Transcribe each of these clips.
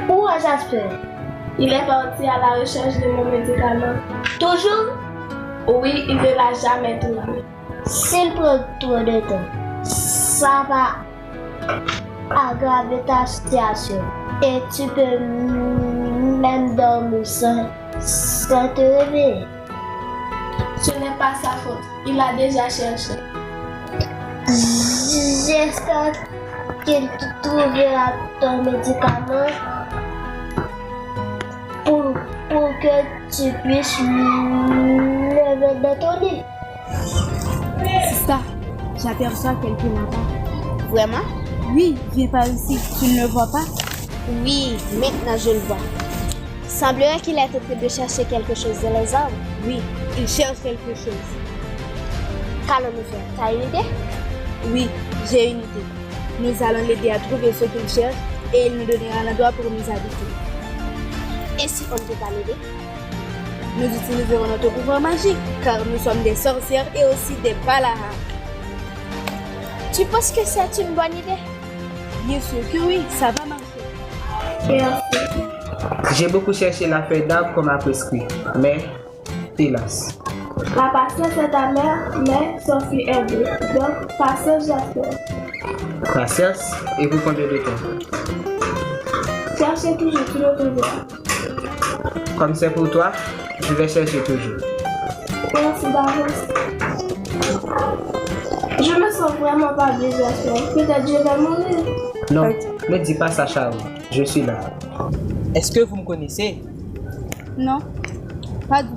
Où est Jasper? Il est parti à la recherche de mon médicament. Toujours? Oui, il ne l'a jamais trouvé. S'il prend trop de temps, ça va aggraver ta situation. Et tu peux même dormir sans te réveiller. Ce n'est pas sa faute. Il a déjà cherché. J'espère qu'il trouvera ton médicament pour que tu puisses lever de ton lit. C'est ça. J'aperçois quelqu'un là-bas. Vraiment? Oui, viens par ici. Tu ne le vois pas? Oui, maintenant je le vois. Semblerait qu'il est en train de chercher quelque chose dans les arbres. Oui, il cherche quelque chose. Qu'allons-nous faire? T'as une idée? Oui, j'ai une idée. Nous allons l'aider à trouver ce qu'il cherche et il nous donnera un endroit pour nous habiter. Et si on ne peut pas l'aider? Nous utiliserons notre pouvoir magique car nous sommes des sorcières et aussi des balahas. Tu penses que c'est une bonne idée? Bien sûr que oui, ça va marcher. Merci. J'ai beaucoup cherché la feuille d'arbre qu'on m'a prescrit, mais hélas. La patience est amère, mais Sophie est bleue. Donc, patience, Jasper. Patience, et vous combien de temps? Cherchez toujours, tu le trouveras. Comme c'est pour toi, je vais chercher toujours. Merci d'avance. Je me sens vraiment pas bien, Jasper. Peut-être je vais mourir. Non, ne dis pas ça, Charles. Je suis là. Est-ce que vous me connaissez? Non, pas du tout.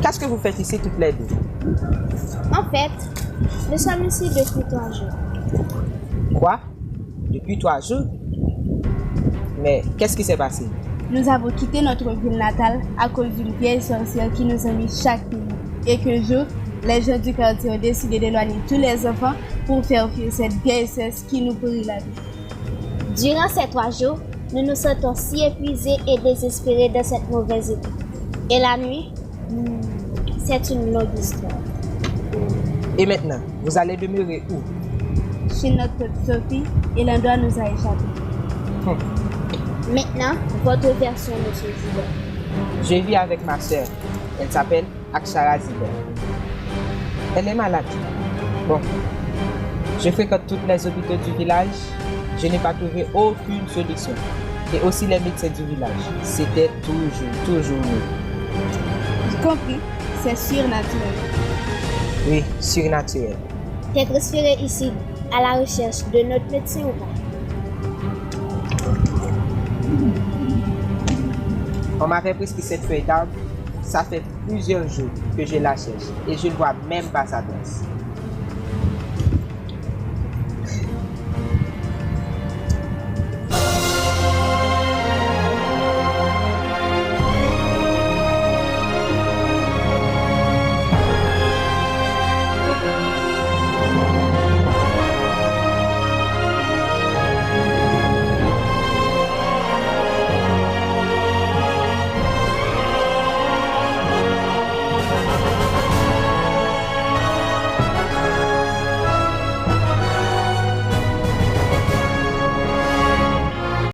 Qu'est-ce que vous faites ici toutes les deux? En fait, nous sommes ici depuis 3 jours. Quoi? Depuis 3 jours? Mais qu'est-ce qui s'est passé? Nous avons quitté notre ville natale à cause d'une vieille sorcière qui nous ennuie chaque nuit. Et qu'un jour, les gens du quartier ont décidé d'éloigner tous les enfants pour faire fuir cette vieille cesse qui nous pourrit la vie. Durant ces 3 jours, nous nous sentons si épuisés et désespérés de cette mauvaise idée. Et la nuit, c'est une longue histoire. Et maintenant, vous allez demeurer où? Chez notre petite Sophie, et l'endroit nous a échappé. Maintenant, votre version, monsieur Ziber. Je vis avec ma sœur. Elle s'appelle Akshara Ziber. Elle est malade. Bon, je fréquente tous les hôpitaux du village. Je n'ai pas trouvé aucune solution. Et aussi les médecins du village. C'était toujours mieux. J'ai compris, c'est surnaturel. Oui, surnaturel. T'es transféré ici à la recherche de notre médecin ou pas? On m'avait prescrit cette feuille d'arbre. Ça fait plusieurs jours que je la cherche et je ne vois même pas sa trace.